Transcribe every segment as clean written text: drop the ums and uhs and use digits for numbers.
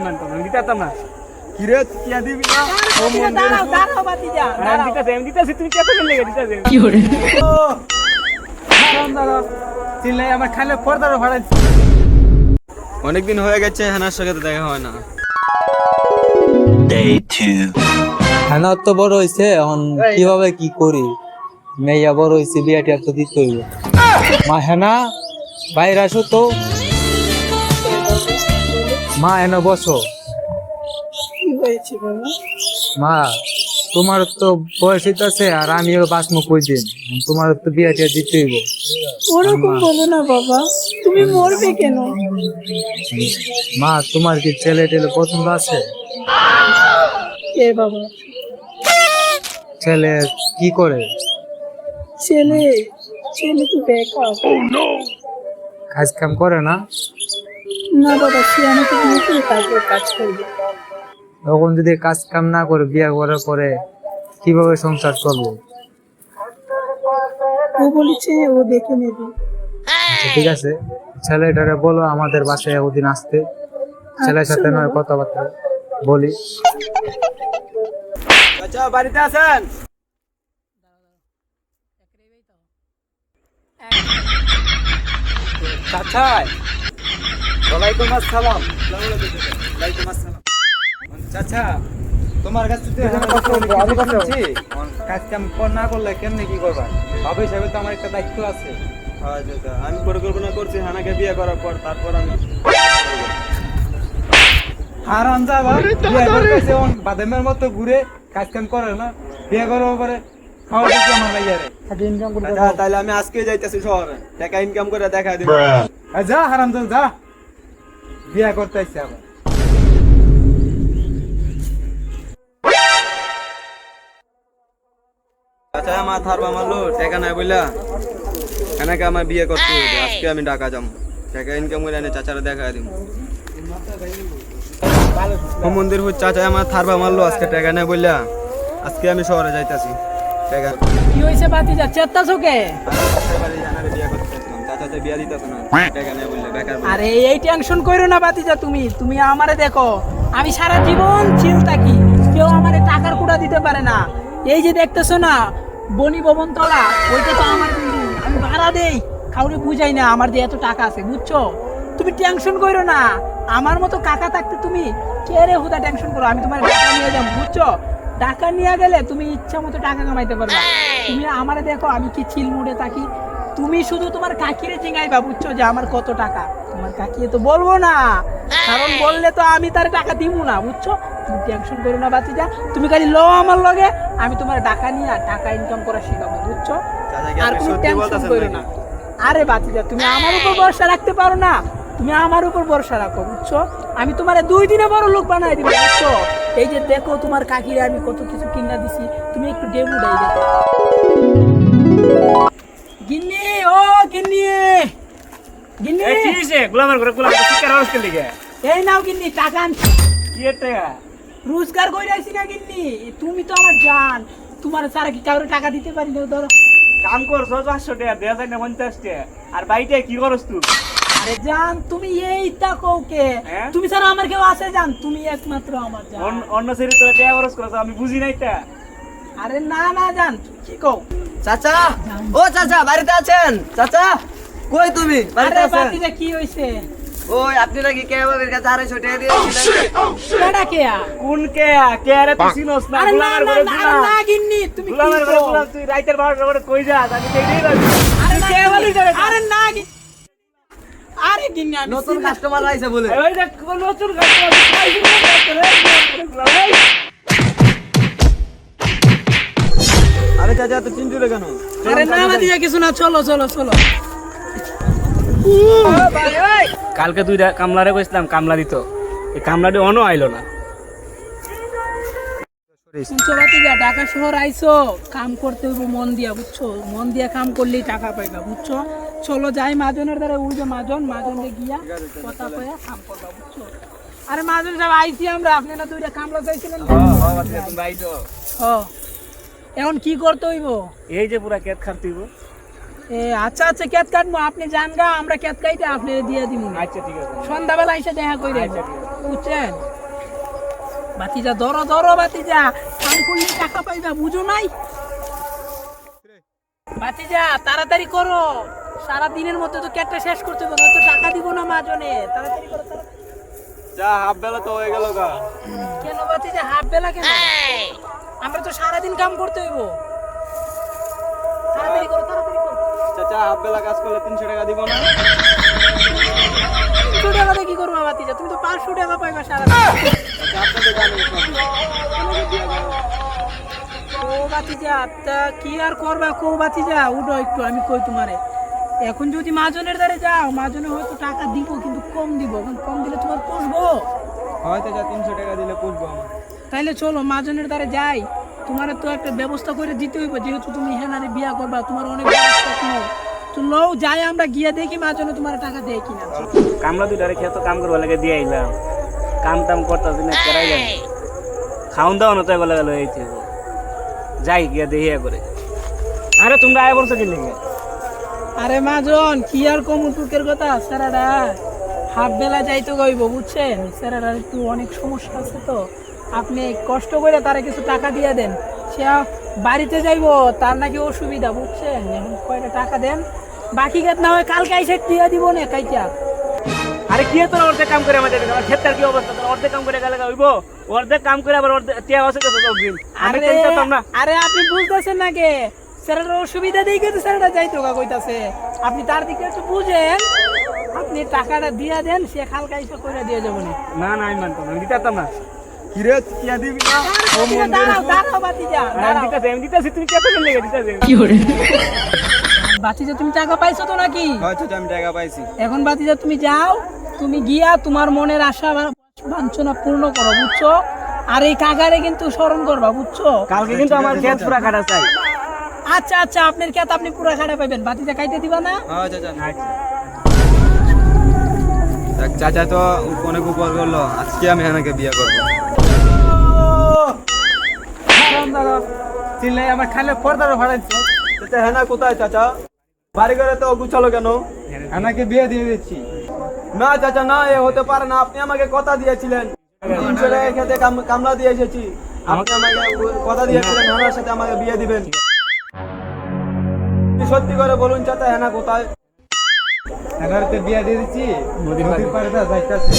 আমি দিতাম না। কি রে কিয়া দিবি না ও মন দাঁড়াও ভাতিজা আমি দিতাছি তুমি কত কেন লেগে দিতাছি কি করে দাঁড়া চিল্লাই আমার খাইলে পর্দারও ভাড়াইছি। অনেকদিন হয়ে গেছে হানার সঙ্গে তো দেখা হয় না। হ্যাঁ তো বড় হয়েছে এখন কিভাবে কি করি মেয়া বড় হয়েছে বিয়াটি আর তো দিতে হইব মা হেনা বাইরে আসো তো মা এনে বসো কি হয়েছে বাবা মা তোমার তো বয়স হইতাছে আর আমিও বাঁচমো কই দিন তোমার তো বিয়াটি আর দিতে হইব ওরকম বলো না বাবা তুমি মরবে কেন মা তোমার কি ছেলে টেলে পছন্দ আছে কে বাবা ছেলে কি করে ছেলে ছেলে তো বেকার কাজ কাম করে না না বাবা সে আমাকে বিয়ে করে তারপর কাজ করবে তখন যদি কাজ কাম না করে বিয়ে করার পরে কিভাবে সংসার চলবো ও বলেছে ও দেখে নেবে আচ্ছা, ঠিক আছে ছেলেটারে বলো আমাদের বাসায় ওদিন আসতে ছেলের সাথে নয় কথাবার্তা বলি আচ্ছা বাড়িতে আছেন? চাচা ওয়ালাইকুম আসসালাম। ওয়ালাইকুম আসসালাম। চাচা তোমার কাছে তো আমি শুনছি কাজ কাম না করলে কেমনে কি করবা বাবা হিসাবে তো আমার একটা দায়িত্ব আছে। আচ্ছা আমি পরিকল্পনা করছি হানাকে বিয়ে করার পর তারপর আমি হারান যাবা বিয়ে করতেছে বাদামের মতো ঘুরে কাজ কাম করে না বিয়ে করার পরে খাওয়া দিতে আমার লাগে রে ইনকাম করে আচ্ছা, তাহলে আমি আজকে যাইতেছি শহরে টাকা ইনকাম করে দেখা দিব। যা হারাম যা বিয়ে করতে আসছে আবার আচ্ছা আমার থারবা মারলো টাকা নাই বইলা হানাকে আমার বিয়ে করতে হবে। আজকে আমি ঢাকা যাবো টাকা ইনকাম করে এনে চাচারা দেখা দিব। ও মন্দির হচ্ছে চাচা আমার থারবা মারলো আজকে টাকা নাই বইলা আজকে আমি শহরে যাইতাছি টাকা কি হয়েছে ভাতিজা চেত্তাছো কে বিয়ে করতেছিলাম চাচা তো বিয়ে দিতেছ না টাকা নাই বললে বেকার বলে। আরে এই টেনশন কইরো না ভাতিজা তুমি আমারে দেখো আমি সারা জীবন চিল থাকি কেউ আমারে টাকার কুড়া দিতে পারে না এই যে দেখতেছো না বনি ভবন তলা ওইটা তো আমার বিল্ডিং আমি ভাড়া দেই কাউরে বুঝাই না আমার যে এত টাকা আছে বুঝছো তুমি টেনশন কইরো না আমার মতো কাকা থাকতে তুমি কে রে হুদা টেনশন করো আমি তোমার টাকা নিয়ে যাবো বুঝছো টাকা নিয়ে গেলে তুমি ইচ্ছা মতো টাকা কামাইতে পারবে তুমি আমারে দেখো আমি কি চিল মুডে থাকি তুমি শুধু তোমার কাকিরে চিঙাইবা বুঝছো যে আমার কত টাকা তোমার কাকিয়ে তো বলবো না কারণ বললে তো আমি তার টাকা দিব না বুঝছো তুমি টেনশন করো না বাতিজা তুমি খালি লো আমার লগে আমি তোমার টাকা নিয়ে টাকা ইনকাম করা শিখাবো বুঝছো চাচা কি আর আপনি কোনো সত্যি টেনশন বলতেছেন করো না নাকি? আরে বাতিজা তুমি আমার উপর ভরসা রাখতে পারো না তুমি আমার উপর ভরসা রাখো বুঝছো আমি তোমার 2 দিনে বড় লোক বানাই দিব বুঝছো এই যে দেখো তোমার কাকিরে আমি কত কিছু কিনা দিছি তুমি একটু ডেমো দেই দেখো গিন্নি ও গিন্নি গিন্নি এই কি হইছে গোলামের ঘরে গোলাম শিকার হওয়ার কে লিগে এই নাও গিন্নি টাকা আনছি কি এর টাকা রোজগার কইরাইছি না গিন্নি তুমি তো আমার জান তোমার সারা কি কাউরে টাকা দিতে পারি না ধরো কাম করছ 500 টাকা দেয়া যায় না 50 টাকা আর বাইরে কি করছ তুই আরে জান তুমি এইটা কওকে হ্যাঁ? তুমি ছাড়া আমার কেউ আছে জান তুমি একমাত্র আমার জান অন্য সেরি তোরা টাকা খরচ করছ আমি বুঝি নাই তা আরে না না জান কি কও চাচা ও চাচা বাড়িতে আছেন চাচা কই তুমি বাড়িতে আরে আছেন বাতিজা কি হইছে ওই আপনি নাকি কেবাবের কাছে 250 টাকা দিয়েছিলেন কেডা কেয়া কোন কে রে তুই চিনোস না আরে না গোলামের না ঘরে না, আরে না গিন্নি তুমি কি গোলামের ঘরে কও? গোলাম তুই রাইতের 12টার পরে কই যাস আমি সেইটাই ভাবি আরে না, কে বলি যাবে আরে না আরে গিন্নি আমি নতুন কাস্টমার আইছে বলে ওই দেখ নতুন কাস্টমার খাইছি না আরে চাচা তো চিন্তুলে কেন আরে না বাতিজা কিছু না চলো চলো চলো কালকে তুই কামলারে কইছিলাম কামলা দিত এই কামলাটি অনো আইলো না শুনছো বাতিজা ঢাকা শহর আইছো কাম করতে হইব মন দিয়া বুঝছো মন দিয়া কাম করলেই টাকা পাইবা বুঝছো চলো যাই মাজনের দ্বারা ওই যে মাজনে গিয়া কথা কয়া কাম করবা বুঝছো আরে মাজন সাহেব আইছি আমরা আপনি না দুইটা কামলা চাইছিলেন তুমি ভাই তো এখন কি করতে হইব এই যে পুরা কেত খাট তুইব এ আচ্ছা আচ্ছা কেত কাটবো আপনি জানগা আমরা কেত কাইটা আপনি দিয়ে দিব আচ্ছা ঠিক আছে সন্ধ্যাবেলা এসে দেখা কইরে আচ্ছা, ঠিক আছে। বুঝছেন বাতিজা ধরো ধরো বাতিজা, কাম করলে টাকা পাইবা, বুঝো নাই? বাতিজা তাড়াতাড়ি করো, সারা দিনের মধ্যে তো কেটে শেষ করতে হবে, তো টাকা দিব না মাজনে। তাড়াতাড়ি করো তাড়াতাড়ি। যা হাফ বেলা তো হয়ে গেল গা। কেন বাতিজা হাফ বেলা কেন? আমরা তো সারাদিন কাম করতে হইব। তাড়াতাড়ি করো তাড়াতাড়ি করো। চাচা হাফ বেলা কাজ করলে 300 টাকা দিব না? 300 টাকা দিয়ে কি করবো বাতিজা? তুমি তো 500 টাকা পাইবা সারাদিন। চাচা আপনি তো জানেন সব। আমাকে বিয়ে করো। ও বাতিজা, তা কি আর করবা কো বাতিজা, উঠো একটু, আমি কই তোমারে। এখন যদি মাজনের দ্বারে যাও, মাজনে হয়তো টাকা দিব, কিন্তু কম দিব। এখন কম দিলে তোমার পুষবো? হয়তো যা 300 টাকা দিলে পুষবো আমার। তাইলে চলো মাজনের দ্বারে যাই, তোমার তো একটা ব্যবস্থা করে দিতে হইব, যেহেতু তুমি হেনারে বিয়া করবা, তোমার অনেক বড় স্বপ্ন। তো লও যাই আমরা গিয়া দেখি মাজনে তোমার টাকা দেয় কিনা। কামলা দুইটারে খেয়ে তো কাম করবার লাগে দিয়ে আইলাম, কাম টাম করতে না করাই যাবে, খাওন দাও না তো এবার গেল এই থেকে যাই গিয়া দেখি করে। আরে তোমরা আয় বলছো কি লেগে? আরে মাজন কি আর কম টুকের কথা, স্যারারা হাফ বেলা যাইতে গইব, বুঝছেন? স্যারারা একটু অনেক সমস্যা আছে, তো আপনি কষ্ট করে তারা কিছু টাকা দিয়ে দেন, সে বাড়িতে যাইবো, তার নাকি অসুবিধা, বুঝছেন? এখন কয়টা টাকা দেন, বাকি কাজ না হয় কালকে আইসে দিয়ে দিব না কাইটা। আরে কি তোর অর্ধেক কাম করে আমাদের ক্ষেত্রের কি অবস্থা? অর্ধেক কাম করে গেলে হইব, অর্ধেক কাম করে আবার অর্ধেক টিয়া আছে কত অগ্রিম। আমি তো জানতাম না। আরে আপনি বুঝতেছেন না কে, স্যারের অসুবিধা দেখে তো স্যারটা যাইতো গা কইতাছে, আপনি তার দিকে একটু বুঝেন, আপনি টাকাটা দিয়ে দেন, সে কালকে আইসে করে দিয়ে যাবো না। না না আমি মানতাম না, আমি দিতে পারতাম না। কিরে টিয়া দিবি না? দাঁড়াও দাঁড়াও বাতিজা, আমি দিতেছি, আমি দিতেছি, তুমি কত লেগে দিতেছি। বাতিজা তুমি টাকা পাইছো তো নাকি? হয় চাচা আমি টাকা পাইছি। এখন বাতিজা তুমি যাও, তুমি গিয়া তোমার মনের আশা বাঞ্ছনা পূর্ণ করো, বুঝছো? আর এই কাকারে কিন্তু স্মরণ করবা, বুঝছো? কালকে কিন্তু আমার খেত পুরা কাটা চাই। আচ্ছা আচ্ছা, আপনার খেত আপনি পুরো খাড়া পাইবেন, বাতিজা খাইতে দিবা না? হ্যাঁ চাচা। আচ্ছা দেখ, চাচা তো অনেক উপর করলো, আজকে আমি হেনাকে বিয়ে করবো। চিল্লাই আমার খালে পর্দার ভাড়াইছো। চাচা হেনা কোথায় চাচা? বাড়ি ঘরে তো গুছালো কেন? আমাকে বিয়ে দিয়ে দিচ্ছি। না চাচা না, এ হতে পারে না। আপনি আমাকে কথা দিয়েছিলেন 300 টাকা খেতে কামলা দিয়ে এসেছি, আপনি আমাকে কথা দিয়েছিলেন হেনার সাথে আমাকে বিয়ে দিবেন। আপনি সত্যি করে বলুন চাচা হেনা কোথায়? এগারোতে বিয়ে দিয়ে দিচ্ছি, নদীর পাড়ে তো যাইতাছে।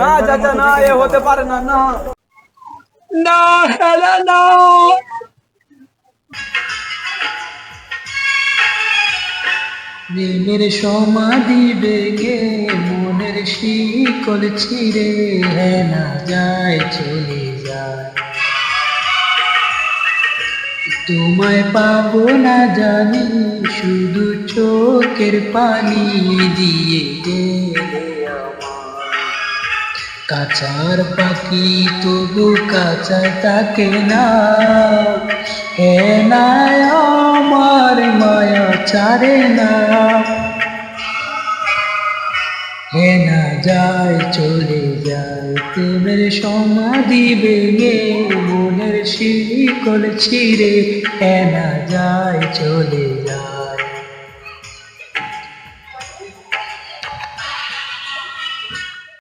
না চাচা না, এ হতে পারে না। না না হেলা না, প্রেমের সমাধি বেগে মনের শিকল ছিঁড়ে হেনা যায় চলে যায়, তোমায় পাবো না জানি, শুধু চোখের পানি দিয়ে গেলে আমার। কাঁচার পাখি তবু কাঁচায় থাকে না, হেনায় আমার মায়া ছাড়ে না, হেনা যায় চলে যায়, প্রেমের সমাধি ভেঙে মনের শিকল ছিঁড়ে হেনা যায় চলে